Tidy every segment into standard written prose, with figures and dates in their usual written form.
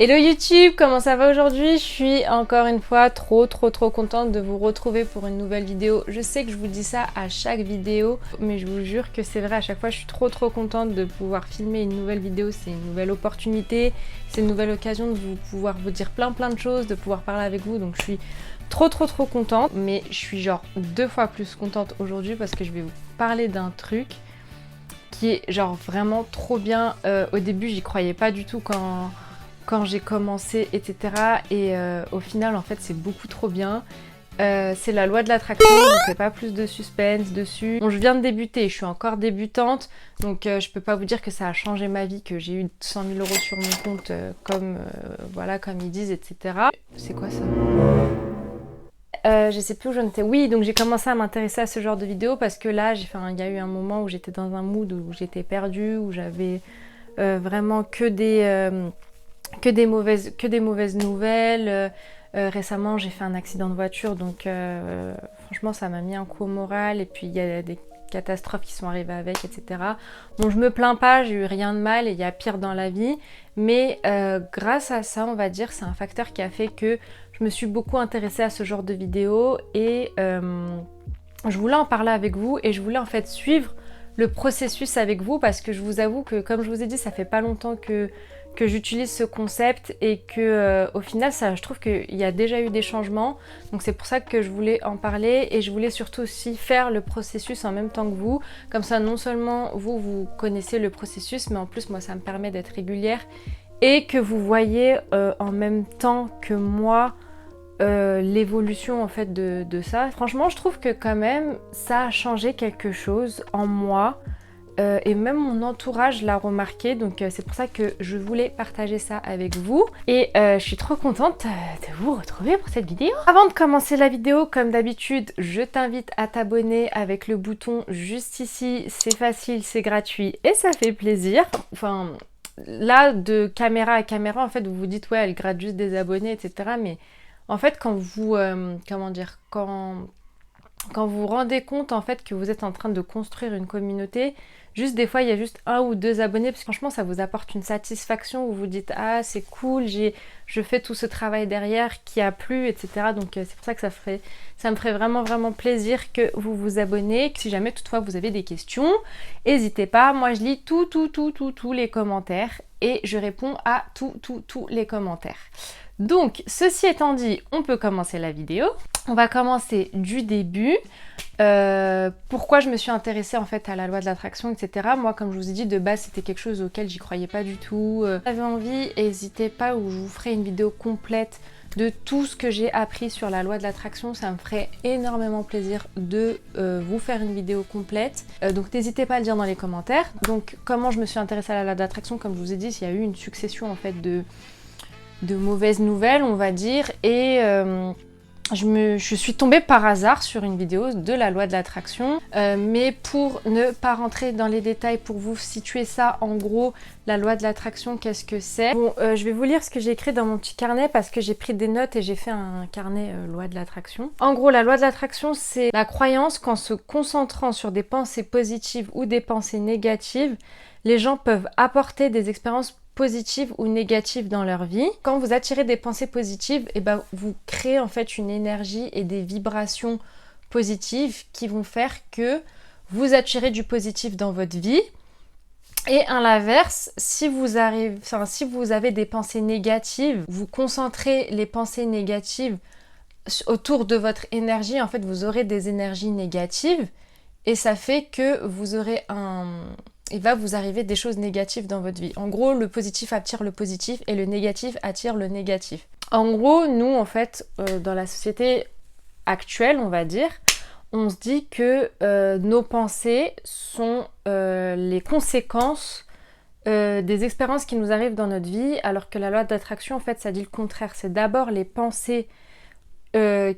Hello YouTube, comment ça va aujourd'hui? Je suis encore une fois trop contente de vous retrouver pour une nouvelle vidéo. Je sais que je vous dis ça à chaque vidéo, mais je vous jure que c'est vrai, à chaque fois je suis trop contente de pouvoir filmer une nouvelle vidéo. C'est une nouvelle opportunité, c'est une nouvelle occasion de pouvoir vous dire plein de choses, de pouvoir parler avec vous, donc je suis trop contente. Mais je suis genre 2 fois plus contente aujourd'hui parce que je vais vous parler d'un truc qui est genre vraiment trop bien. Au début j'y croyais pas du tout quand j'ai commencé, etc. Et au final, en fait, c'est beaucoup trop bien. C'est la loi de l'attraction, je ne fais pas plus de suspense dessus. Bon, je viens de débuter, je suis encore débutante, donc je peux pas vous dire que ça a changé ma vie, que j'ai eu 100 000 € sur mon compte, voilà, comme ils disent, etc. C'est quoi ça? Je sais plus où j'en étais. Oui, donc j'ai commencé à m'intéresser à ce genre de vidéos parce que là, il y a eu un moment où j'étais dans un mood où j'étais perdue, où j'avais vraiment que des mauvaises nouvelles. Récemment, j'ai fait un accident de voiture, donc franchement, ça m'a mis un coup au moral. Et puis, il y a des catastrophes qui sont arrivées avec, etc. Bon, je me plains pas, j'ai eu rien de mal et il y a pire dans la vie. Mais grâce à ça, on va dire, c'est un facteur qui a fait que je me suis beaucoup intéressée à ce genre de vidéos. Et je voulais en parler avec vous et je voulais en fait suivre le processus avec vous parce que je vous avoue que, comme je vous ai dit, ça fait pas longtemps que j'utilise ce concept et que au final je trouve qu'il y a déjà eu des changements, donc c'est pour ça que je voulais en parler et je voulais surtout aussi faire le processus en même temps que vous, comme ça non seulement vous connaissez le processus, mais en plus moi ça me permet d'être régulière et que vous voyez en même temps que moi l'évolution en fait de ça. Franchement je trouve que quand même ça a changé quelque chose en moi. Et même mon entourage l'a remarqué, donc c'est pour ça que je voulais partager ça avec vous. Et je suis trop contente de vous retrouver pour cette vidéo. Avant de commencer la vidéo, comme d'habitude, je t'invite à t'abonner avec le bouton juste ici. C'est facile, c'est gratuit et ça fait plaisir. Enfin, là, de caméra à caméra, en fait, vous vous dites, ouais, elle gratte juste des abonnés, etc. Mais en fait, quand vous, quand vous vous rendez compte en fait que vous êtes en train de construire une communauté, juste des fois il y a juste 1 ou 2 abonnés, parce que franchement ça vous apporte une satisfaction, vous vous dites ah c'est cool, je fais tout ce travail derrière qui a plu, etc. Donc c'est pour ça que ça me ferait vraiment plaisir que vous vous abonnez. Si jamais toutefois vous avez des questions, n'hésitez pas, moi je lis tous les commentaires et je réponds à tous les commentaires. Donc, ceci étant dit, on peut commencer la vidéo. On va commencer du début. Pourquoi je me suis intéressée en fait à la loi de l'attraction, etc. Moi, comme je vous ai dit, de base, c'était quelque chose auquel j'y croyais pas du tout. Si vous avez envie, n'hésitez pas, où je vous ferai une vidéo complète de tout ce que j'ai appris sur la loi de l'attraction. Ça me ferait énormément plaisir de vous faire une vidéo complète. Donc n'hésitez pas à le dire dans les commentaires. Donc, comment je me suis intéressée à la loi de l'attraction, comme je vous ai dit, il y a eu une succession en fait de mauvaises nouvelles, on va dire, et je suis tombée par hasard sur une vidéo de la loi de l'attraction, mais pour ne pas rentrer dans les détails, pour vous situer ça, en gros, la loi de l'attraction, qu'est-ce que c'est? Bon, je vais vous lire ce que j'ai écrit dans mon petit carnet parce que j'ai pris des notes et j'ai fait un carnet loi de l'attraction. En gros, la loi de l'attraction, c'est la croyance qu'en se concentrant sur des pensées positives ou des pensées négatives, les gens peuvent apporter des expériences positives ou négatives dans leur vie. Quand vous attirez des pensées positives, et ben vous créez en fait une énergie et des vibrations positives qui vont faire que vous attirez du positif dans votre vie. Et à l'inverse, si vous avez des pensées négatives, vous concentrez les pensées négatives autour de votre énergie, en fait vous aurez des énergies négatives et ça fait que vous aurez il va vous arriver des choses négatives dans votre vie. En gros, le positif attire le positif et le négatif attire le négatif. En gros, nous, en fait, dans la société actuelle, on va dire, on se dit que nos pensées sont les conséquences des expériences qui nous arrivent dans notre vie, alors que la loi d'attraction, en fait, ça dit le contraire. C'est d'abord les pensées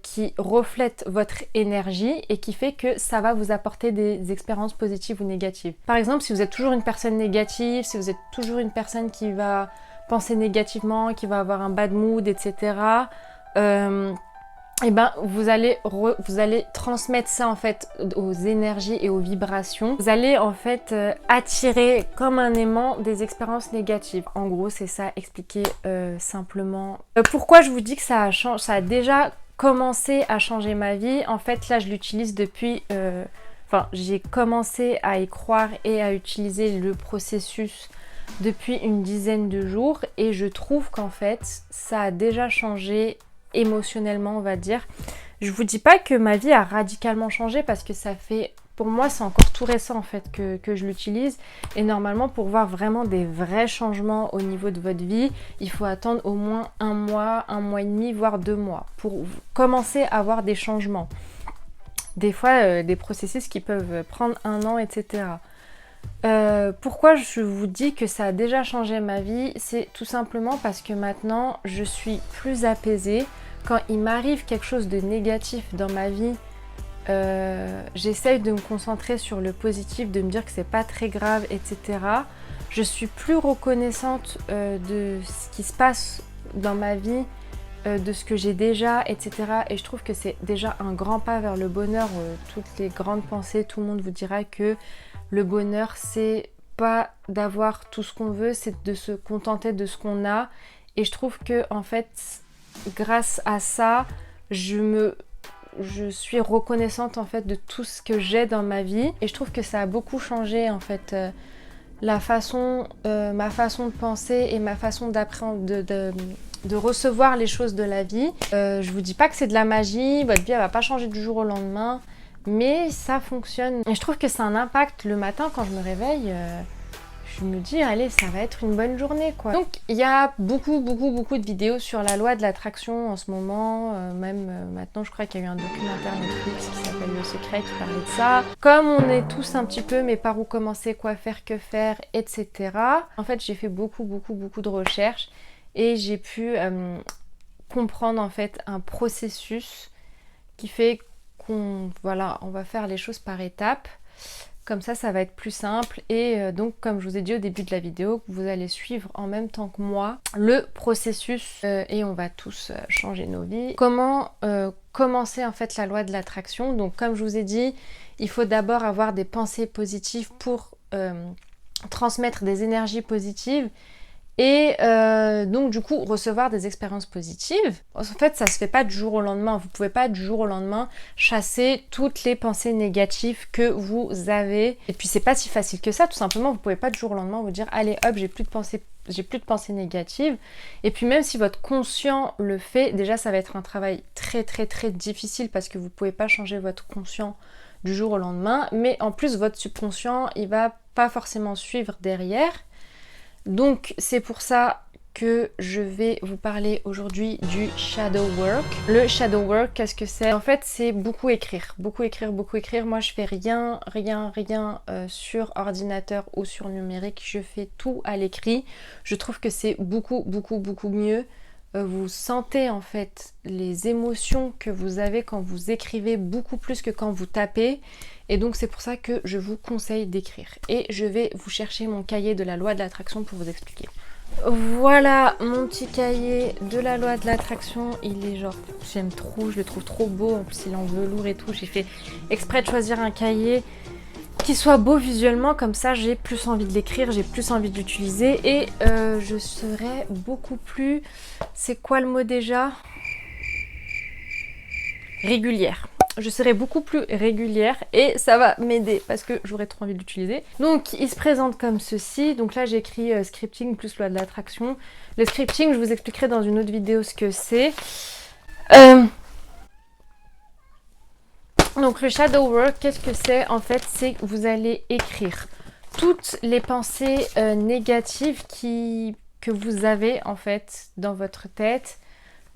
qui reflète votre énergie et qui fait que ça va vous apporter des expériences positives ou négatives. Par exemple, si vous êtes toujours une personne négative, si vous êtes toujours une personne qui va penser négativement, qui va avoir un bad mood, etc., et ben vous allez transmettre ça en fait aux énergies et aux vibrations. Vous allez en fait attirer comme un aimant des expériences négatives. En gros, c'est ça expliqué simplement. Pourquoi je vous dis que ça a déjà commencé à changer ma vie? En fait, là, je l'utilise depuis... Enfin, j'ai commencé à y croire et à utiliser le processus depuis une dizaine de jours et je trouve qu'en fait, ça a déjà changé émotionnellement, on va dire. Je vous dis pas que ma vie a radicalement changé parce que ça fait, pour moi, c'est encore tout récent en fait que je l'utilise. Et normalement, pour voir vraiment des vrais changements au niveau de votre vie, il faut attendre au moins un mois et demi, voire 2 mois pour commencer à voir des changements. Des fois, des processus qui peuvent prendre 1 an, etc. Pourquoi je vous dis que ça a déjà changé ma vie? C'est tout simplement parce que maintenant je suis plus apaisée. Quand il m'arrive quelque chose de négatif dans ma vie, j'essaye de me concentrer sur le positif, de me dire que c'est pas très grave, etc. Je suis plus reconnaissante de ce qui se passe dans ma vie, de ce que j'ai déjà, etc. Et je trouve que c'est déjà un grand pas vers le bonheur. Toutes les grandes pensées, tout le monde vous dira que le bonheur, c'est pas d'avoir tout ce qu'on veut, c'est de se contenter de ce qu'on a. Et je trouve que en fait, grâce à ça, je suis reconnaissante en fait de tout ce que j'ai dans ma vie. Et je trouve que ça a beaucoup changé en fait ma façon de penser et ma façon d'appréhender, de recevoir les choses de la vie. Je vous dis pas que c'est de la magie, votre vie elle va pas changer du jour au lendemain. Mais ça fonctionne. Et je trouve que c'est un impact le matin quand je me réveille. Je me dis, allez, ça va être une bonne journée, quoi. Donc, il y a beaucoup de vidéos sur la loi de l'attraction en ce moment. Maintenant, je crois qu'il y a eu un documentaire Netflix qui s'appelle Le Secret qui parlait de ça. Comme on est tous un petit peu, mais par où commencer, quoi faire, que faire, etc. En fait, j'ai fait beaucoup de recherches et j'ai pu comprendre, en fait, un processus qui fait on va faire les choses par étapes. Comme ça va être plus simple. Et donc, comme je vous ai dit au début de la vidéo, vous allez suivre en même temps que moi le processus et on va tous changer nos vies. Comment commencer en fait la loi de l'attraction? Donc, comme je vous ai dit, il faut d'abord avoir des pensées positives pour transmettre des énergies positives. Et donc du coup recevoir des expériences positives. En fait ça se fait pas du jour au lendemain. Vous pouvez pas du jour au lendemain chasser toutes les pensées négatives que vous avez. Et puis c'est pas si facile que ça. Tout simplement vous pouvez pas du jour au lendemain vous dire allez hop j'ai plus de pensées négatives. Et puis même si votre conscient le fait, déjà ça va être un travail très difficile parce que vous pouvez pas changer votre conscient du jour au lendemain. Mais en plus votre subconscient il va pas forcément suivre derrière. Donc c'est pour ça que je vais vous parler aujourd'hui du shadow work. Le shadow work, qu'est-ce que c'est? En fait, c'est beaucoup écrire. Moi, je fais rien sur ordinateur ou sur numérique. Je fais tout à l'écrit. Je trouve que c'est beaucoup mieux. Vous sentez en fait les émotions que vous avez quand vous écrivez beaucoup plus que quand vous tapez. Et donc c'est pour ça que je vous conseille d'écrire. Et je vais vous chercher mon cahier de la loi de l'attraction pour vous expliquer. Voilà mon petit cahier de la loi de l'attraction. Il est genre, j'aime trop, je le trouve trop beau. En plus il est en velours et tout. J'ai fait exprès de choisir un cahier qui soit beau visuellement, comme ça j'ai plus envie de l'écrire, j'ai plus envie de l'utiliser et je serai beaucoup plus, c'est quoi le mot déjà? Régulière. Je serai beaucoup plus régulière et ça va m'aider parce que j'aurai trop envie de l'utiliser. Donc il se présente comme ceci. Donc là j'ai écrit scripting plus loi de l'attraction. Le scripting, je vous expliquerai dans une autre vidéo ce que c'est. Donc le shadow work, qu'est-ce que c'est? En fait, c'est que vous allez écrire toutes les pensées négatives que vous avez en fait dans votre tête,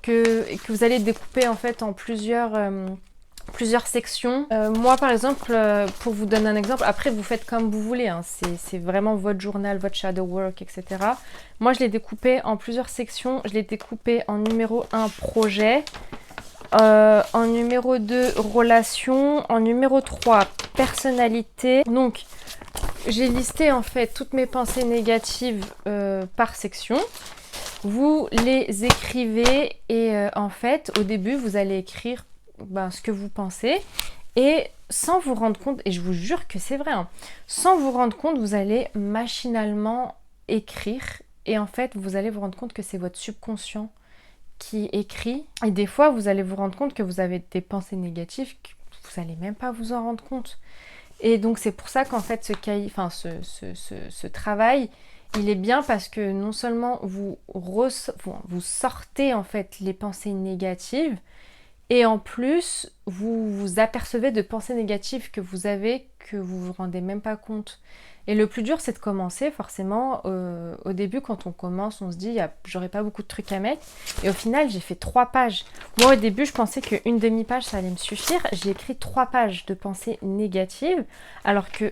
que vous allez découper en fait en plusieurs sections. Moi par exemple, pour vous donner un exemple, après vous faites comme vous voulez, hein, c'est vraiment votre journal, votre shadow work, etc. Moi je l'ai découpé en plusieurs sections, je l'ai découpé en numéro 1 projet, en numéro 2 relation, en numéro 3 personnalité. Donc j'ai listé en fait toutes mes pensées négatives par section. vous les écrivez et en fait, au début, vous allez écrire ce que vous pensez et sans vous rendre compte, et je vous jure que c'est vrai, hein, sans vous rendre compte, vous allez machinalement écrire et en fait, vous allez vous rendre compte que c'est votre subconscient qui écrit et des fois, vous allez vous rendre compte que vous avez des pensées négatives que vous n'allez même pas vous en rendre compte. Et donc, c'est pour ça qu'en fait, ce travail, il est bien parce que non seulement vous sortez en fait les pensées négatives, et en plus, vous vous apercevez de pensées négatives que vous avez, que vous vous rendez même pas compte. Et le plus dur, c'est de commencer, forcément. Au début, quand on commence, on se dit, j'aurais pas beaucoup de trucs à mettre. Et au final, j'ai fait 3 pages. Moi, au début, je pensais qu'une demi-page, ça allait me suffire. J'ai écrit 3 pages de pensées négatives, alors que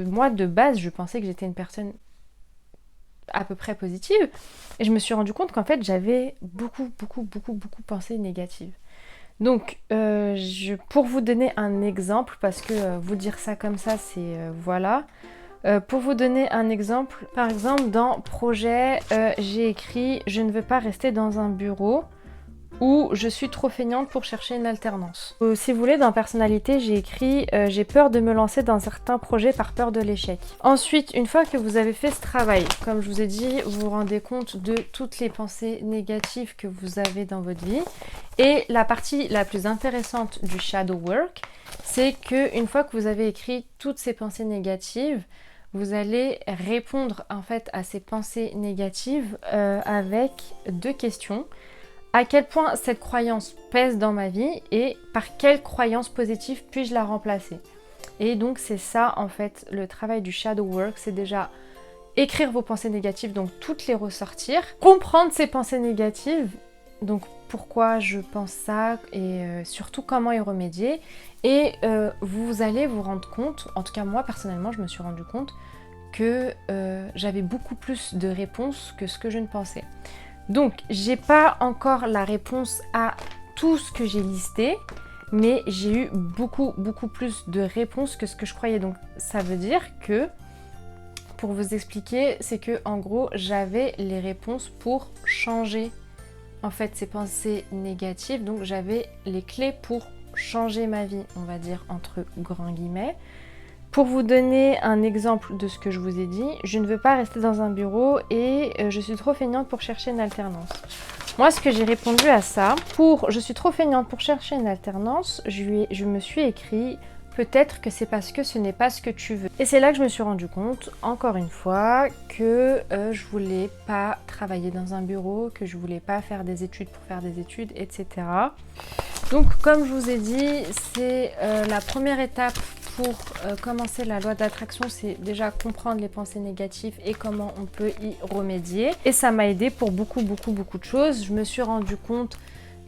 moi, de base, je pensais que j'étais une personne à peu près positive. Et je me suis rendu compte qu'en fait, j'avais beaucoup pensées négatives. Donc, pour vous donner un exemple, parce que vous dire ça comme ça, c'est voilà. Pour vous donner un exemple, par exemple, dans projet, j'ai écrit « Je ne veux pas rester dans un bureau » ou « Je suis trop feignante pour chercher une alternance ». Si vous voulez, dans personnalité, j'ai écrit « J'ai peur de me lancer dans certains projets par peur de l'échec ». Ensuite, une fois que vous avez fait ce travail, comme je vous ai dit, vous vous rendez compte de toutes les pensées négatives que vous avez dans votre vie. Et la partie la plus intéressante du shadow work, c'est qu'une fois que vous avez écrit toutes ces pensées négatives, vous allez répondre en fait à ces pensées négatives avec 2 questions. À quel point cette croyance pèse dans ma vie et par quelle croyance positive puis-je la remplacer? Et donc c'est ça en fait le travail du shadow work, c'est déjà écrire vos pensées négatives, donc toutes les ressortir, comprendre ces pensées négatives, donc pourquoi je pense ça et surtout comment y remédier. Et vous allez vous rendre compte, en tout cas moi personnellement je me suis rendu compte que j'avais beaucoup plus de réponses que ce que je ne pensais. Donc j'ai pas encore la réponse à tout ce que j'ai listé, mais j'ai eu beaucoup plus de réponses que ce que je croyais. Donc ça veut dire que, pour vous expliquer, c'est que en gros j'avais les réponses pour changer en fait ces pensées négatives, donc j'avais les clés pour changer ma vie, on va dire entre grands guillemets. Pour vous donner un exemple de ce que je vous ai dit, je ne veux pas rester dans un bureau et je suis trop feignante pour chercher une alternance. Moi, ce que j'ai répondu à ça, je suis trop feignante pour chercher une alternance, je me suis écrit peut-être que c'est parce que ce n'est pas ce que tu veux. Et c'est là que je me suis rendu compte, encore une fois, que je voulais pas travailler dans un bureau, que je voulais pas faire des études pour faire des études, etc. Donc, comme je vous ai dit, c'est la première étape pour commencer la loi d'attraction, c'est déjà comprendre les pensées négatives et comment on peut y remédier. Et ça m'a aidé pour beaucoup de choses. Je me suis rendu compte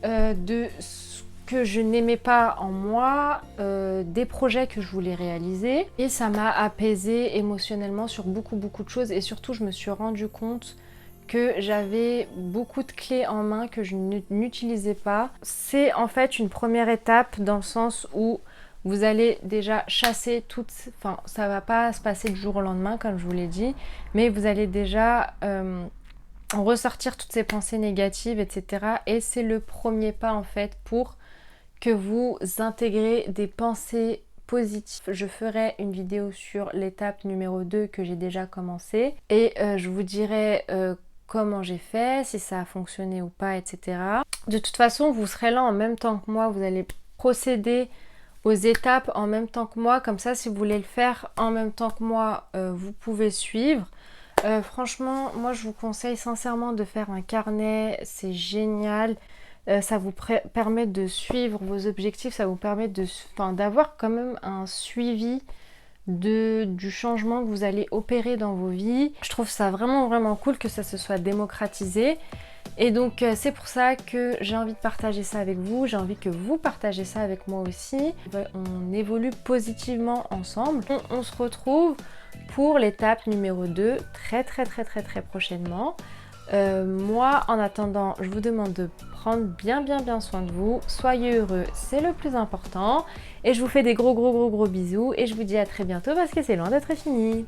de ce que je n'aimais pas en moi, des projets que je voulais réaliser. Et ça m'a apaisée émotionnellement sur beaucoup de choses. Et surtout, je me suis rendu compte que j'avais beaucoup de clés en main que je n'utilisais pas. C'est en fait une première étape dans le sens où vous allez déjà chasser toutes... Enfin, ça va pas se passer du jour au lendemain, comme je vous l'ai dit, mais vous allez déjà ressortir toutes ces pensées négatives, etc. Et c'est le premier pas, en fait, pour que vous intégrez des pensées positives. Je ferai une vidéo sur l'étape numéro 2 que j'ai déjà commencé. Et je vous dirai comment j'ai fait, si ça a fonctionné ou pas, etc. De toute façon, vous serez là en même temps que moi, vous allez procéder aux étapes en même temps que moi, comme ça si vous voulez le faire en même temps que moi, vous pouvez suivre. Franchement, moi je vous conseille sincèrement de faire un carnet, c'est génial. Ça vous permet de suivre vos objectifs, ça vous permet d'avoir quand même un suivi du changement que vous allez opérer dans vos vies. Je trouve ça vraiment cool que ça se soit démocratisé. Et donc c'est pour ça que j'ai envie de partager ça avec vous, j'ai envie que vous partagez ça avec moi aussi. On évolue positivement ensemble. On se retrouve pour l'étape numéro 2 très prochainement. Moi en attendant, je vous demande de prendre bien soin de vous. Soyez heureux, c'est le plus important. Et je vous fais des gros bisous et je vous dis à très bientôt parce que c'est loin d'être fini.